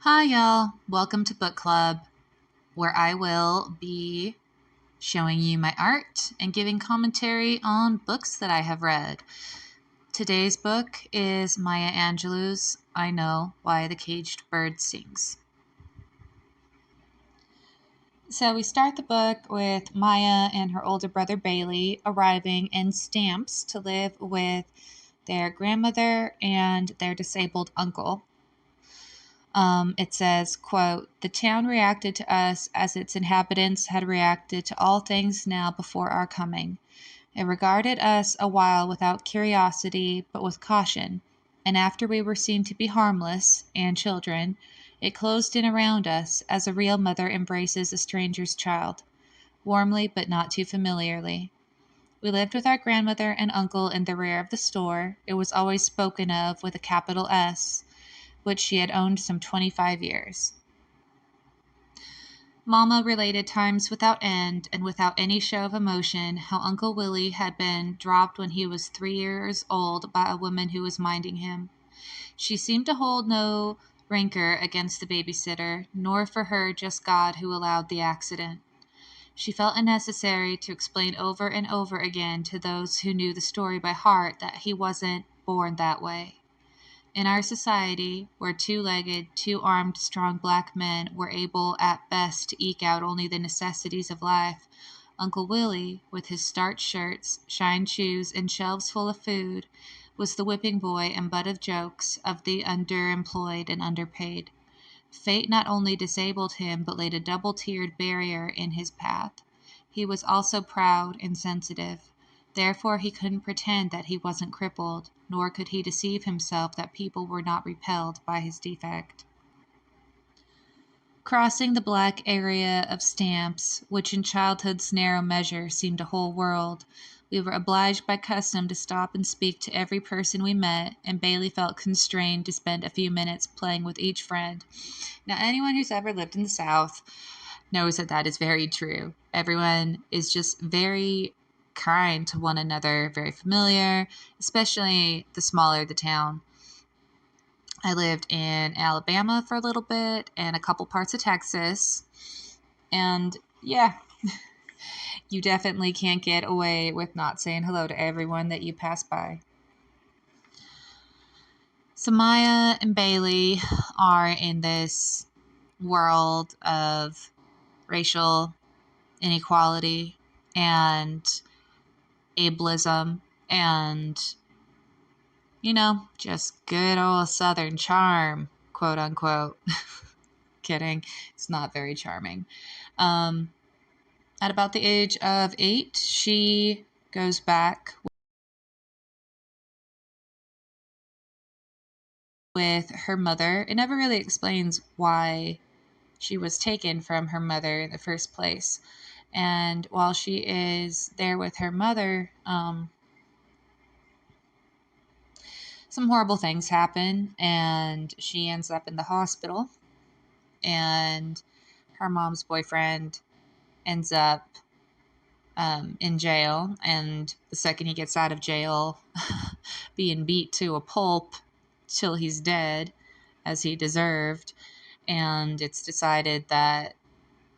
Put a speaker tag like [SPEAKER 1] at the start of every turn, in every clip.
[SPEAKER 1] Hi, y'all. Welcome to Book Club, where I will be showing you my art and giving commentary on books that I have read. Today's book is Maya Angelou's I Know Why the Caged Bird Sings. So we start the book with Maya and her older brother Bailey arriving in Stamps to live with their grandmother and their disabled uncle. It says, quote, "The town reacted to us as its inhabitants had reacted to all things now before our coming. It regarded us a while without curiosity, but with caution, and after we were seen to be harmless, and children, it closed in around us as a real mother embraces a stranger's child, warmly but not too familiarly. We lived with our grandmother and uncle in the rear of the store. It was always spoken of with a capital S, which she had owned some 25 years. Mama related times without end and without any show of emotion how Uncle Willie had been dropped when he was 3 years old by a woman who was minding him. She seemed to hold no rancor against the babysitter, nor for her just God who allowed the accident. She felt it necessary to explain over and over again to those who knew the story by heart that he wasn't born that way. In our society, where two-legged, two-armed, strong black men were able at best to eke out only the necessities of life, Uncle Willie, with his starched shirts, shined shoes, and shelves full of food, was the whipping boy and butt of jokes of the underemployed and underpaid. Fate not only disabled him, but laid a double-tiered barrier in his path. He was also proud and sensitive. Therefore he couldn't pretend that he wasn't crippled, nor could he deceive himself that people were not repelled by his defect. Crossing the black area of Stamps, which in childhood's narrow measure seemed a whole world, we were obliged by custom to stop and speak to every person we met, and Bailey felt constrained to spend a few minutes playing with each friend. Now, anyone who's ever lived in the South knows that that is very true. Everyone is just very kind to one another, very familiar, especially the smaller the town. I lived in Alabama for a little bit and a couple parts of Texas. And yeah, you definitely can't get away with not saying hello to everyone that you pass by. So Maya and Bailey are in this world of racial inequality and ableism and, just good old Southern charm, quote unquote. Kidding. It's not very charming. At about the age of 8, she goes back with her mother. It never really explains why she was taken from her mother in the first place. And while she is there with her mother, some horrible things happen, and she ends up in the hospital. And her mom's boyfriend ends up in jail, and the second he gets out of jail, being beat to a pulp till he's dead, as he deserved. And it's decided that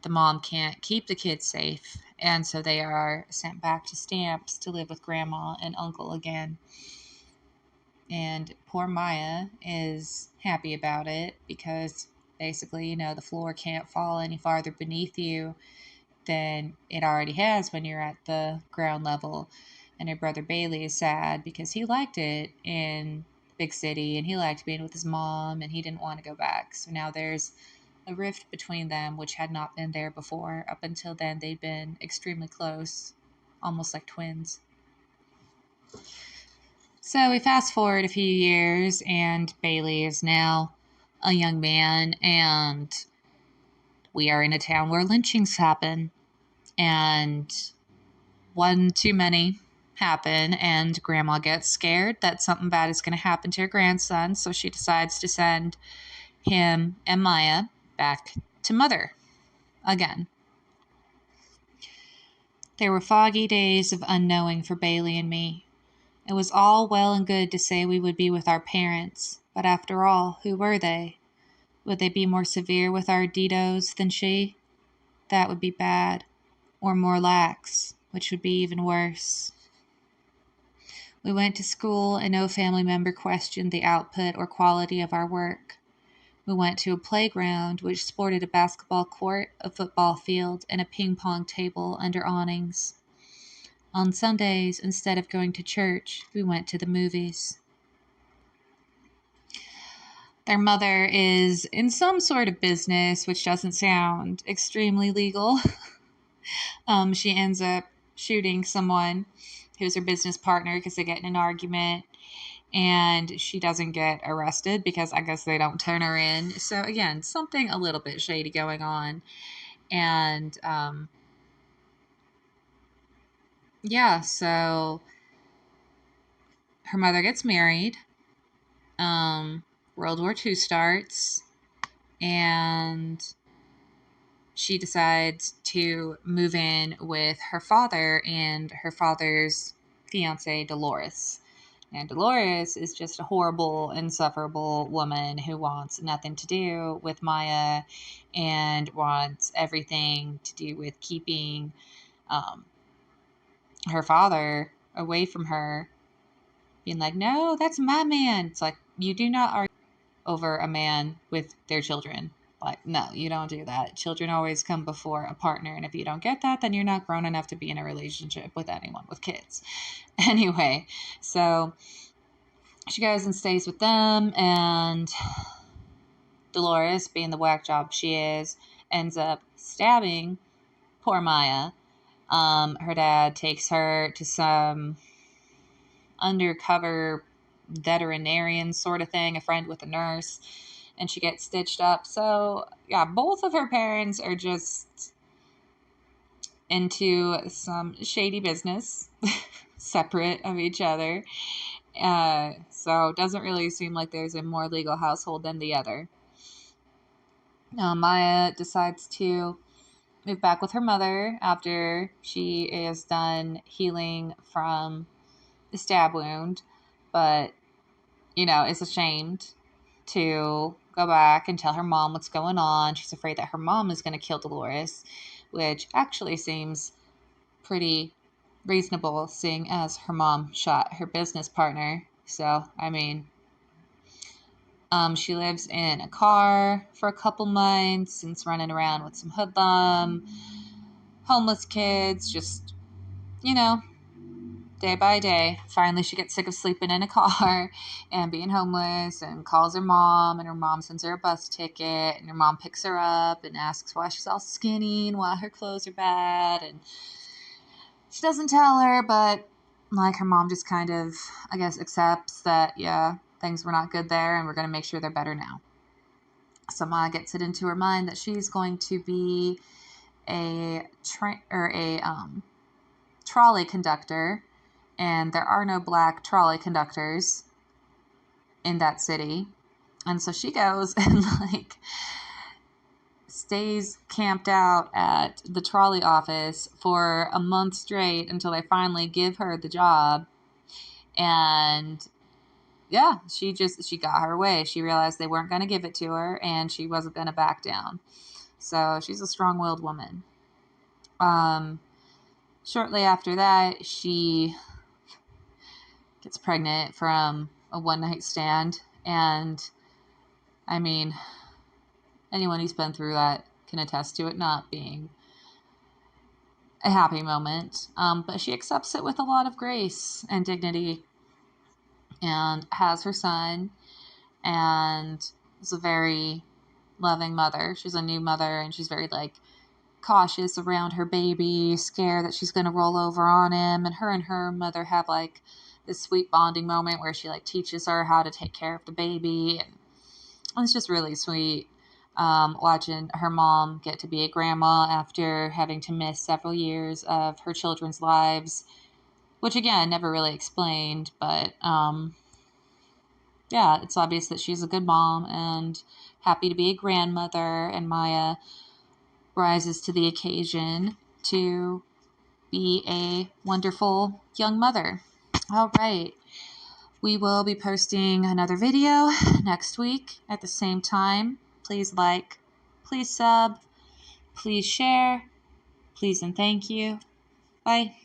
[SPEAKER 1] the mom can't keep the kids safe, and so they are sent back to Stamps to live with grandma and uncle again. And poor Maya is happy about it because basically, the floor can't fall any farther beneath you than it already has when you're at the ground level. And her brother Bailey is sad because he liked it in the big city and he liked being with his mom and he didn't want to go back. So now there's a rift between them, which had not been there before. Up until then, they'd been extremely close, almost like twins. So we fast forward a few years, and Bailey is now a young man, and we are in a town where lynchings happen. And one too many happen, and grandma gets scared that something bad is going to happen to her grandson, so she decides to send him and Maya back to mother again. There were foggy days of unknowing for Bailey and me. It was all well and good to say we would be with our parents, but after all, who were they? Would they be more severe with our Ditos than she? That would be bad. Or more lax, which would be even worse. We went to school and no family member questioned the output or quality of our work. We went to a playground which sported a basketball court, a football field, and a ping pong table under awnings. On Sundays, instead of going to church, we went to the movies. Their mother is in some sort of business, which doesn't sound extremely legal. She ends up shooting someone who's her business partner because they get in an argument, and she doesn't get arrested because I guess they don't turn her in. So again, something a little bit shady going on. And yeah, so her mother gets married. World War II starts, and she decides to move in with her father and her father's fiance, Dolores. And Dolores is just a horrible, insufferable woman who wants nothing to do with Maya and wants everything to do with keeping her father away from her, being like, no, that's my man. It's like, you do not argue over a man with their children. Like, no, you don't do that. Children always come before a partner. And if you don't get that, then you're not grown enough to be in a relationship with anyone with kids. Anyway, so she goes and stays with them, and Dolores, being the whack job she is, ends up stabbing poor Maya. Her dad takes her to some undercover veterinarian sort of thing, a friend with a nurse, and she gets stitched up. So, yeah, both of her parents are just into some shady business, separate of each other. So it doesn't really seem like there's a more legal household than the other. Maya decides to move back with her mother after she is done healing from the stab wound, but, is ashamed to go back and tell her mom what's going on. She's afraid that her mom is going to kill Dolores, which actually seems pretty reasonable, seeing as her mom shot her business partner. So, she lives in a car for a couple months and is running around with some hoodlum, homeless kids, just, day by day. Finally, she gets sick of sleeping in a car and being homeless and calls her mom, and her mom sends her a bus ticket, and her mom picks her up and asks why she's all skinny and why her clothes are bad, and she doesn't tell her, but her mom just kind of, I guess, accepts that, yeah, things were not good there and we're going to make sure they're better now. So Ma gets it into her mind that she's going to be a trolley conductor, and there are no black trolley conductors in that city. And so she goes and stays camped out at the trolley office for a month straight until they finally give her the job. And yeah, she got her way. She realized they weren't going to give it to her, and she wasn't going to back down. So she's a strong-willed woman. Shortly after that, she gets pregnant from a one-night stand. And, anyone who's been through that can attest to it not being a happy moment. But she accepts it with a lot of grace and dignity and has her son, and is a very loving mother. She's a new mother, and she's very cautious around her baby, scared that she's going to roll over on him. And her mother have this sweet bonding moment where she teaches her how to take care of the baby, and it's just really sweet. Watching her mom get to be a grandma after having to miss several years of her children's lives, which again never really explained, but yeah, it's obvious that she's a good mom and happy to be a grandmother, and Maya rises to the occasion to be a wonderful young mother. All right. We will be posting another video next week at the same time. please like, please sub, please share, please and thank you. Bye.